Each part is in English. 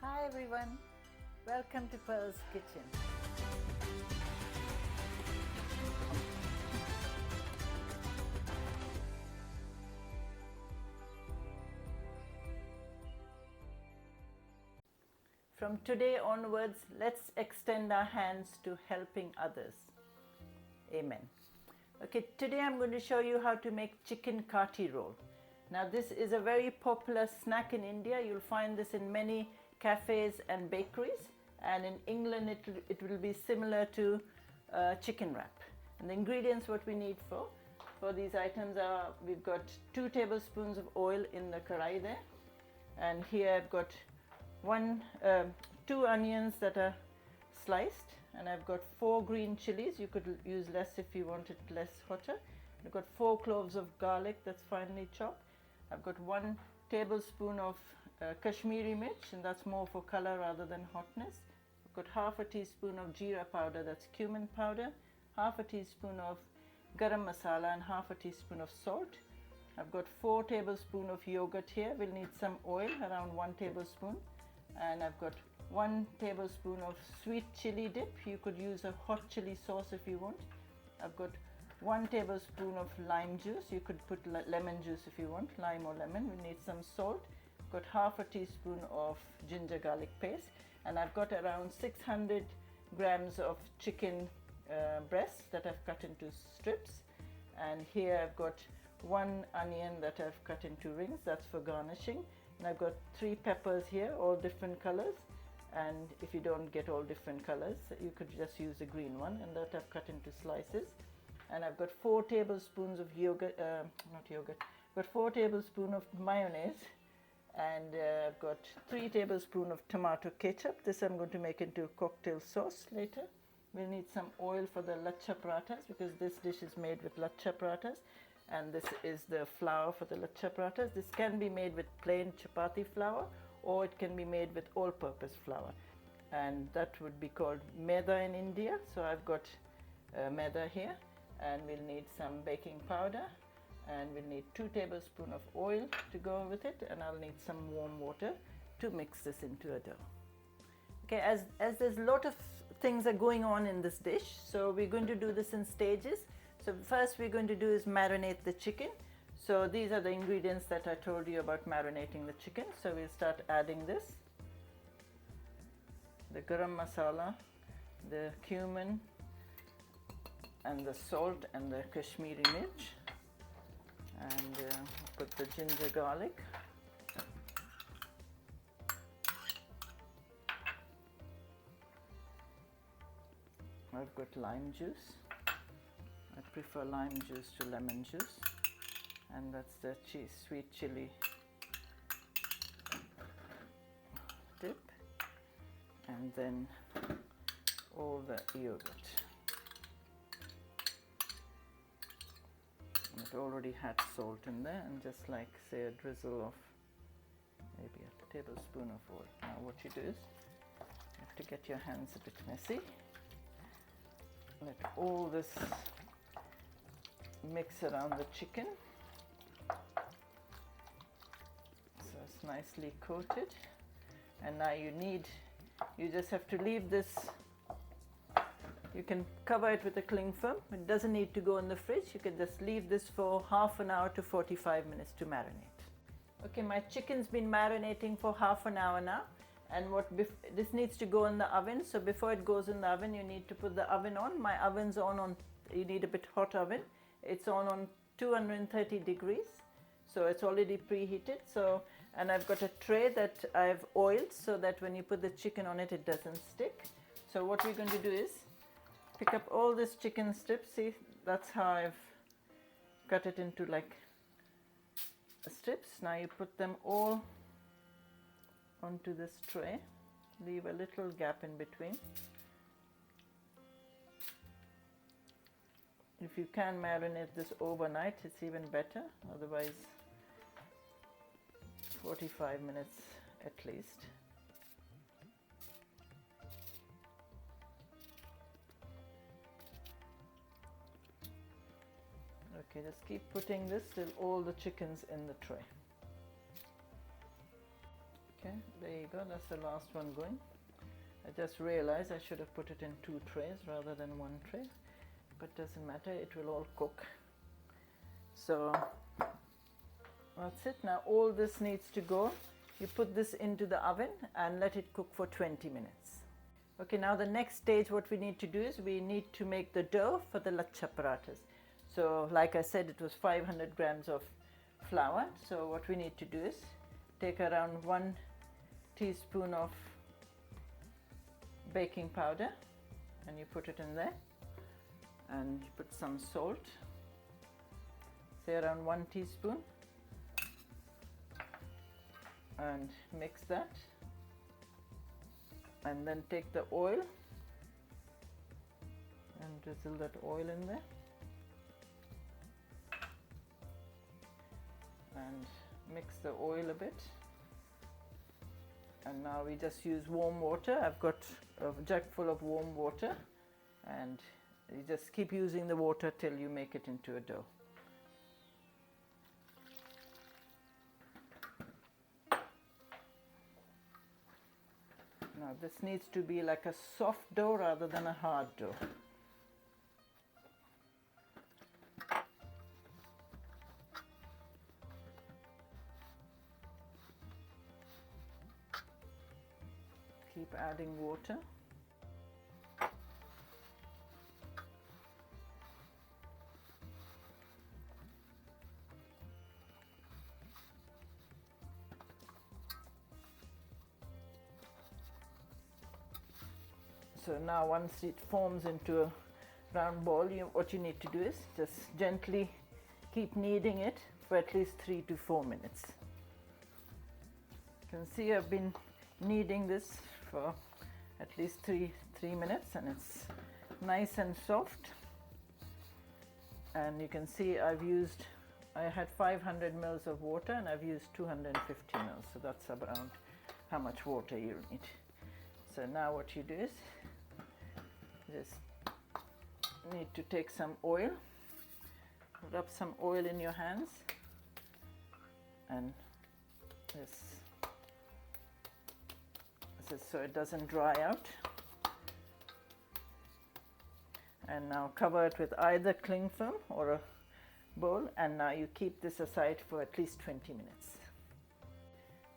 Hi everyone, welcome to Pearl's Kitchen. From today onwards, let's extend our hands to helping others. Amen. Okay, today I'm going to show you how to make Chicken Kathi Roll. Now this is a very popular snack in India. You'll find this in many cafes and bakeries, and in England it will be similar to chicken wrap. And the ingredients what we need for these items are, we've got 2 tablespoons of oil in the karai there, and here I've got 2 onions that are sliced, and I've got 4 green chilies. You could use less if you want it less hotter. I've got 4 cloves of garlic that's finely chopped. I've got 1 tablespoon of Kashmiri mirch, and that's more for color rather than hotness. I've got half a teaspoon of Jeera powder, that's cumin powder, half a teaspoon of Garam Masala, and half a teaspoon of salt. I've got 4 tablespoons of yogurt here. We'll need some oil, around 1 tablespoon. And I've got 1 tablespoon of sweet chili dip. You could use a hot chili sauce if you want. I've got 1 tablespoon of lime juice. You could put lemon juice if you want, lime or lemon. We need some salt. I've got half a teaspoon of ginger garlic paste, and I've got around 600 grams of chicken breast that I've cut into strips. And here I've got 1 onion that I've cut into rings, that's for garnishing. And I've got 3 peppers here, all different colors. And if you don't get all different colors, you could just use the green one, and that I've cut into slices. And I've got 4 tablespoons of but 4 tablespoons of mayonnaise, and I've got 3 tablespoons of tomato ketchup. This I'm going to make into a cocktail sauce later. We'll need some oil for the LachaParathas, because this dish is made with LachaParathas, and this is the flour for the LachaParathas. This can be made with plain chapati flour, or it can be made with all-purpose flour, and that would be called Maida in India. So I've got Maida here, and we'll need some baking powder, and we'll need 2 tablespoons of oil to go with it, and I'll need some warm water to mix this into a dough. Okay, as there's a lot of things are going on in this dish, so we're going to do this in stages. So first we're going to do is marinate the chicken. So these are the ingredients that I told you about marinating the chicken. So we'll start adding this: the garam masala, the cumin, and the salt, and the Kashmiri mirch, and put the ginger garlic. I've got lime juice. I prefer lime juice to lemon juice, and that's the sweet chili dip, and then all the yogurt. It already had salt in there, and just like say a drizzle of maybe a tablespoon of oil. Now what you do is you have to get your hands a bit messy. Let all this mix around the chicken so it's nicely coated. And now you just have to leave this. You can cover it with a cling film. It doesn't need to go in the fridge. You can just leave this for half an hour to 45 minutes to marinate. Okay, my chicken's been marinating for half an hour now, and this needs to go in the oven. So before it goes in the oven, you need to put the oven on. My oven's on you need a bit hot oven. It's on 230 degrees, so it's already preheated. So, and I've got a tray that I've oiled so that when you put the chicken on it, it doesn't stick. So what we're going to do is pick up all this chicken strips. See, that's how I've cut it into like strips. Now you put them all onto this tray. Leave a little gap in between. If you can marinate this overnight, it's even better. Otherwise, 45 minutes at least. Okay, just keep putting this till all the chicken's in the tray. Okay, There you go, that's the last one going. I just realized I should have put it in 2 trays rather than 1 tray, but doesn't matter, it will all cook. So that's it. Now all this needs to go. You put this into the oven and let it cook for 20 minutes. Okay, now the next stage what we need to do is we need to make the dough for the Lachha Parathas. So like I said, it was 500 grams of flour. So what we need to do is take around 1 teaspoon of baking powder and you put it in there, and you put some salt, say around 1 teaspoon, and mix that, and then take the oil and drizzle that oil in there and mix the oil a bit. And now we just use warm water. I've got a jug full of warm water, and you just keep using the water till you make it into a dough. Now this needs to be like a soft dough rather than a hard dough. Keep adding water. So now once it forms into a round ball, what you need to do is just gently keep kneading it for at least 3 to 4 minutes. You can see I've been kneading this for at least three minutes, and it's nice and soft. And you can see I had 500 ml of water and I've used 250 ml, so that's around how much water you need. So now what you do is just need to take some oil, rub some oil in your hands, and this is so it doesn't dry out. And now cover it with either cling film or a bowl, and now you keep this aside for at least 20 minutes.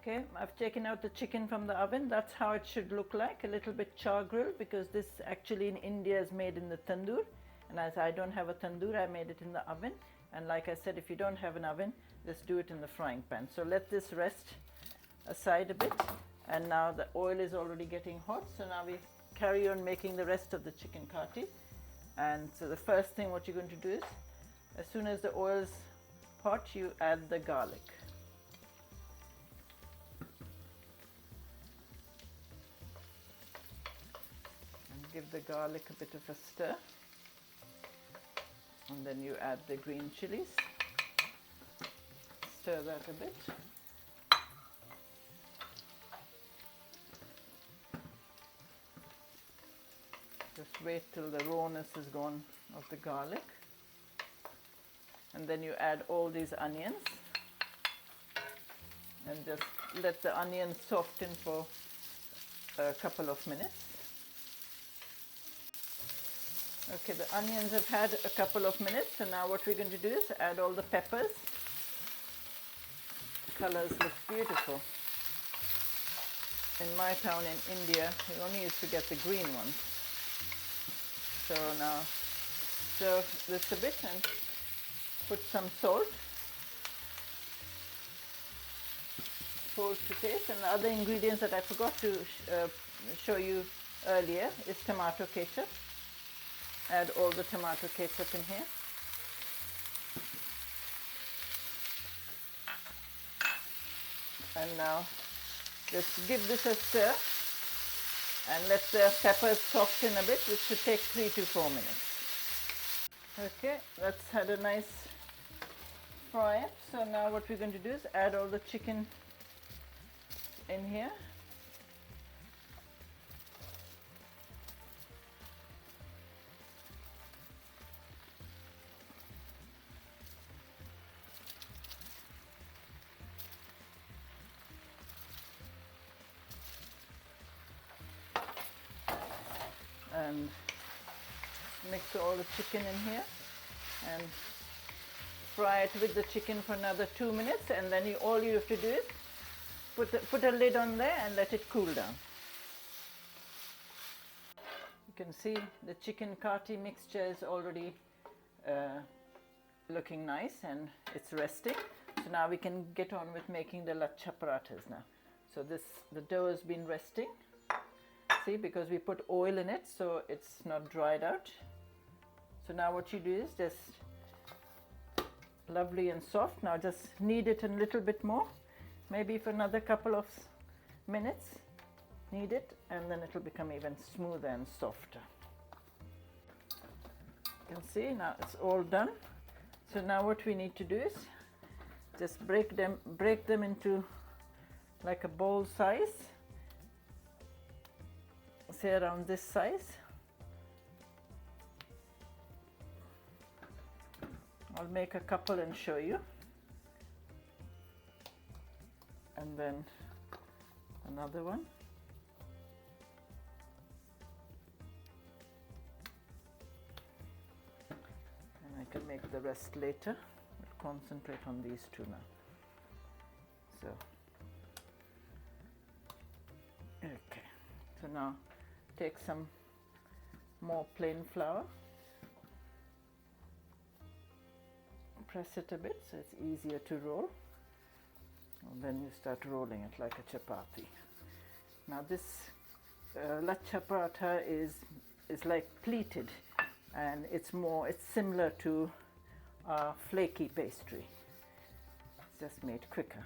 Okay, I've taken out the chicken from the oven. That's how it should look like, a little bit char grilled, because this actually in India is made in the tandoor, and as I don't have a tandoor, I made it in the oven. And like I said, if you don't have an oven, just do it in the frying pan. So let this rest aside a bit, and now the oil is already getting hot, so now we carry on making the rest of the chicken kathi. And so the first thing what you're going to do is, as soon as the oil's hot, you add the garlic. And give the garlic a bit of a stir. And then you add the green chilies. Stir that a bit. Just wait till the rawness is gone of the garlic. And then you add all these onions. And just let the onions soften for a couple of minutes. Okay, the onions have had a couple of minutes, so now what we're going to do is add all the peppers. The colors look beautiful. In my town in India, we only used to get the green ones. So now stir this a bit and put some salt. Salt to taste. And the other ingredients that I forgot to show you earlier is tomato ketchup. Add all the tomato ketchup in here. And now just give this a stir and let the peppers soften a bit, which should take 3 to 4 minutes. Okay, that's had a nice fry up. So now what we're going to do is add all the chicken in here. and mix all the chicken in here and fry it with the chicken for another 2 minutes, and then all you have to do is put a lid on there and let it cool down. You can see the chicken Kathi mixture is already looking nice and it's resting. So now we can get on with making the Lachha Parathas now. So the dough has been resting. See, because we put oil in it, so it's not dried out. So now what you do is just lovely and soft. Now just knead it a little bit more, maybe for another couple of minutes. Knead it, and then it will become even smoother and softer. You can see now it's all done. So now what we need to do is just break them into like a bowl size, say around this size. I'll make a couple and show you, and then another one. And I can make the rest later. We'll concentrate on these two now. So, okay. So now take some more plain flour. Press it a bit so it's easier to roll, and then you start rolling it like a chapati. Now this Lachha Paratha is like pleated, and it's similar to a flaky pastry. It's just made quicker.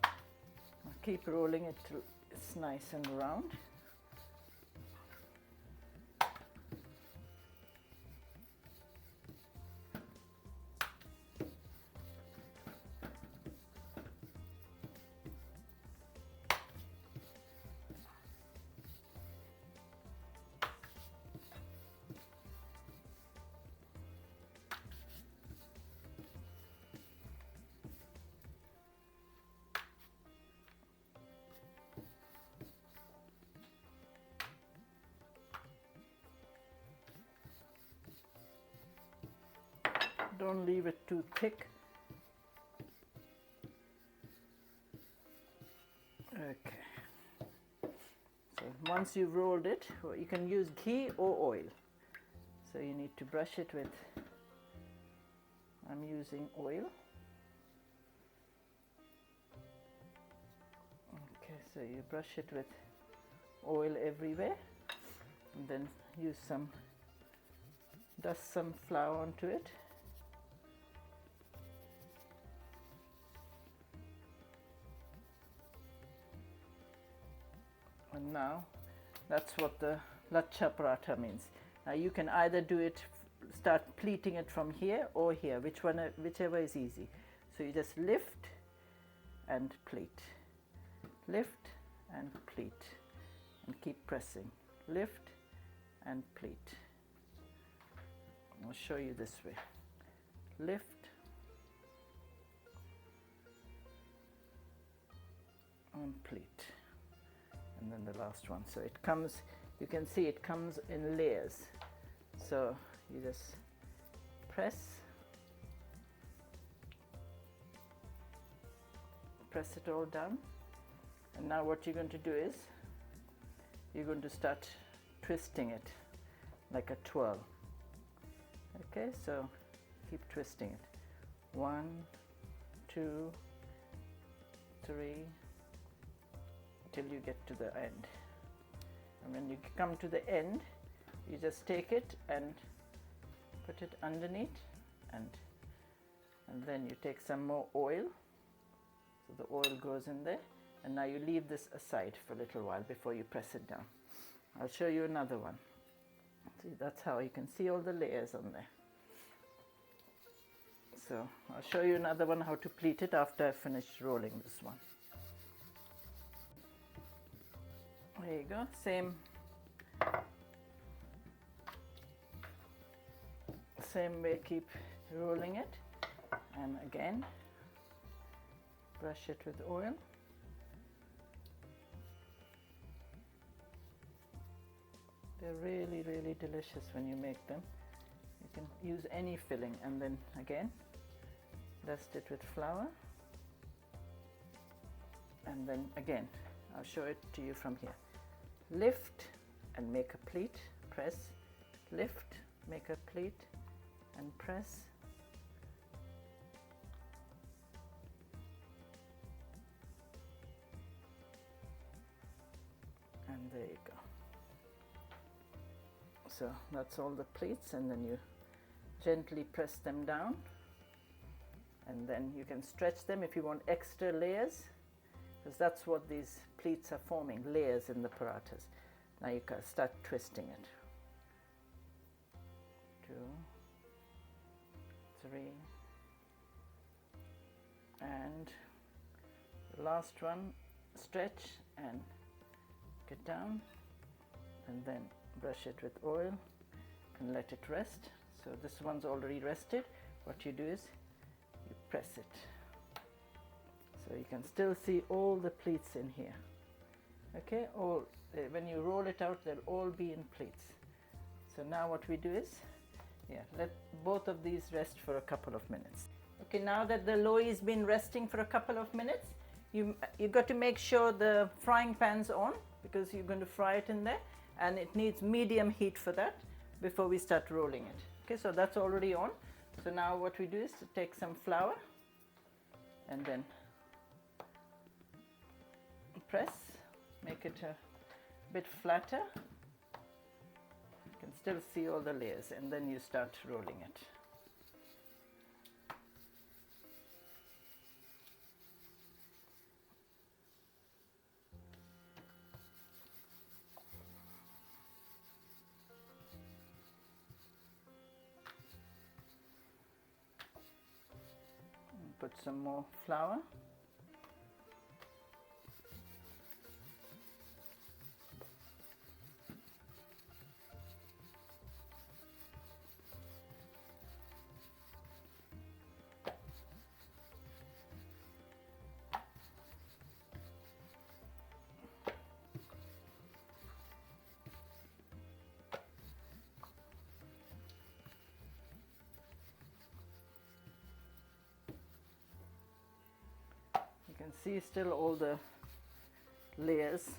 Now keep rolling it till it's nice and round. Don't leave it too thick. Okay. So once you've rolled it, you can use ghee or oil. So you need to brush it with, I'm using oil. Okay, so you brush it with oil everywhere, and then dust some flour onto it. And now that's what the Lachha Paratha means. Now you can either do it, start pleating it from here or here, whichever is easy. So you just lift and pleat, lift and pleat, and keep pressing, lift and pleat. I'll show you this way. Lift and pleat. And then the last one. So it comes, you can see it comes in layers. So you just press it all down. And now what you're going to do is you're going to start twisting it like a twirl. Okay, so keep twisting it. 1, 2, 3, till you get to the end. And when you come to the end, you just take it and put it underneath, and then you take some more oil, so the oil goes in there, and now you leave this aside for a little while before you press it down. I'll show you another one. See, that's how you can see all the layers on there. So I'll show you another one how to pleat it after I finish rolling this one. There you go, same way, keep rolling it, and again brush it with oil. They're really, really delicious when you make them. You can use any filling, and then again dust it with flour, and then again I'll show it to you from here. Lift and make a pleat, press, lift, make a pleat and press. And there you go. So that's all the pleats, and then you gently press them down, and then you can stretch them if you want extra layers, because that's what these pleats are forming, layers in the parathas. Now you can start twisting it. 2, 3, and the last one, stretch and get down, and then brush it with oil and let it rest. So this one's already rested. What you do is you press it. So you can still see all the pleats in here. Okay, all when you roll it out, they'll all be in pleats. So now what we do is, let both of these rest for a couple of minutes. Okay, now that the loy has been resting for a couple of minutes, you got to make sure the frying pan's on, because you're going to fry it in there, and it needs medium heat for that before we start rolling it. Okay, so that's already on. So now what we do is to take some flour and then press, make it a bit flatter. You can still see all the layers, and then you start rolling it. Put some more flour. You can see still all the layers,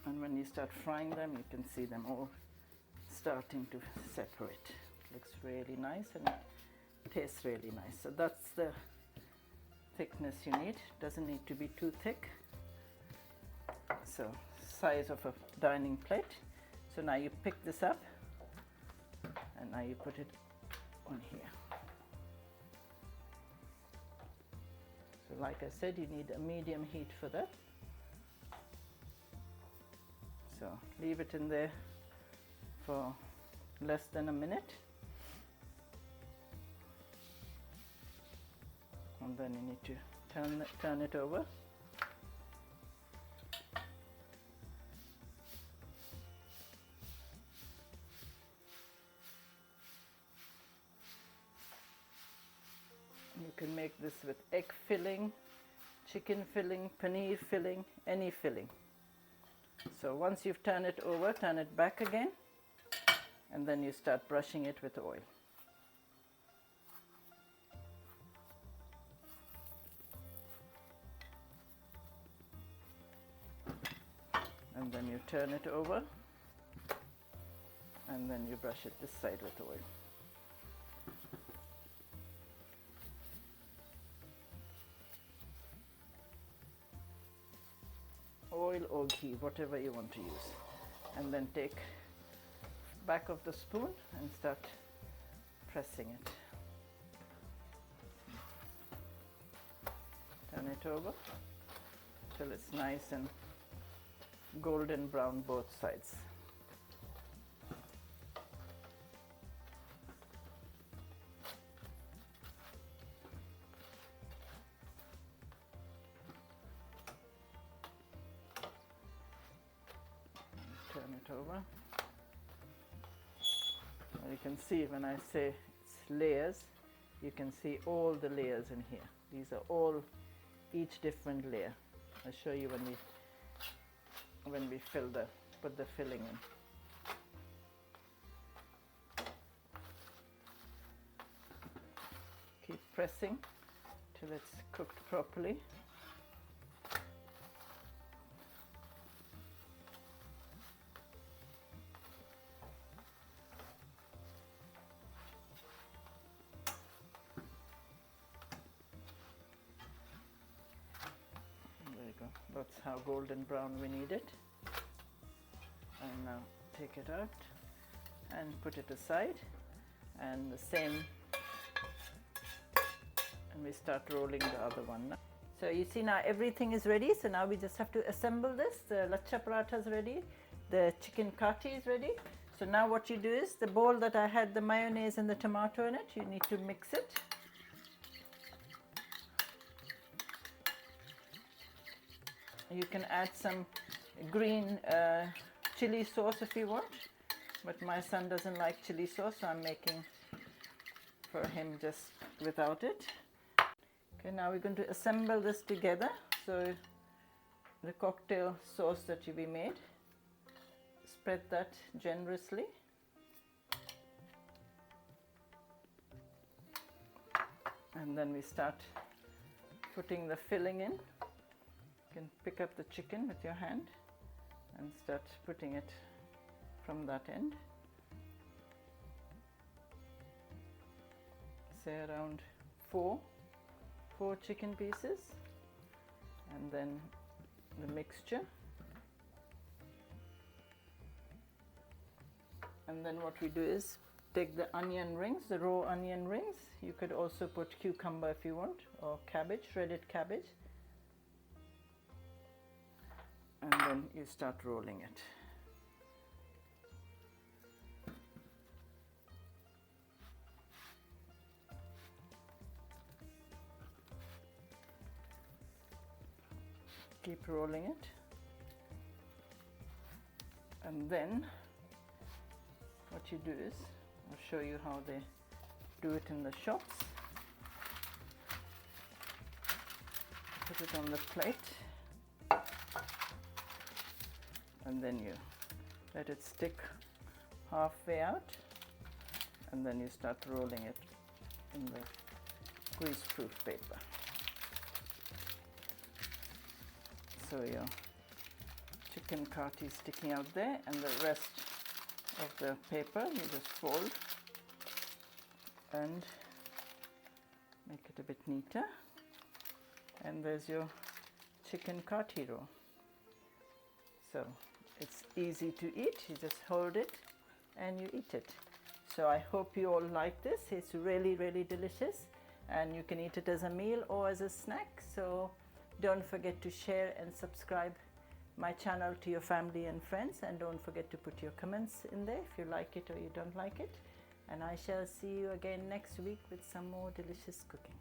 and when you start frying them, you can see them all starting to separate. It looks really nice and it tastes really nice. So that's the thickness you need. Doesn't need to be too thick. So size of a dining plate. So now you pick this up, and now you put it on here. Like I said, you need a medium heat for that. So leave it in there for less than a minute, and then you need to turn it over. You can make this with egg filling, chicken filling, paneer filling, any filling. So once you've turned it over, turn it back again, and then you start brushing it with oil. And then you turn it over, and then you brush it this side with oil. Oil or ghee, whatever you want to use, and then take back of the spoon and start pressing it. Turn it over till it's nice and golden brown both sides. Turn it over. Now you can see when I say it's layers, you can see all the layers in here. These are all each different layer. I'll show you when we fill the put the filling in. Keep pressing till it's cooked properly. There you go. That's how golden brown we need it. And now take it out and put it aside, and the same, and we start rolling the other one now. So you see now everything is ready, so now we just have to assemble this. The Lachha Paratha is ready, the Chicken Kathi is ready. So now what you do is, the bowl that I had the mayonnaise and the tomato in it, you need to mix it. You can add some green chili sauce if you want, but my son doesn't like chili sauce, so I'm making for him just without it. Okay, now we're going to assemble this together. So the cocktail sauce that we made, spread that generously. And then we start putting the filling in. You can pick up the chicken with your hand and start putting it from that end. Say around four chicken pieces, and then the mixture. And then what we do is take the onion rings, the raw onion rings. You could also put cucumber if you want, or cabbage, shredded cabbage. And then you start rolling it. Keep rolling it. And then what you do is, I'll show you how they do it in the shops. Put it on the plate, and then you let it stick halfway out, and then you start rolling it in the grease-proof paper. So your chicken kathi is sticking out there, and the rest of the paper you just fold and make it a bit neater. And there's your chicken kathi roll. So it's easy to eat. You just hold it and you eat it. So I hope you all like this. It's really, really delicious, and you can eat it as a meal or as a snack. So don't forget to share and subscribe my channel to your family and friends, and don't forget to put your comments in there if you like it or you don't like it. And I shall see you again next week with some more delicious cooking.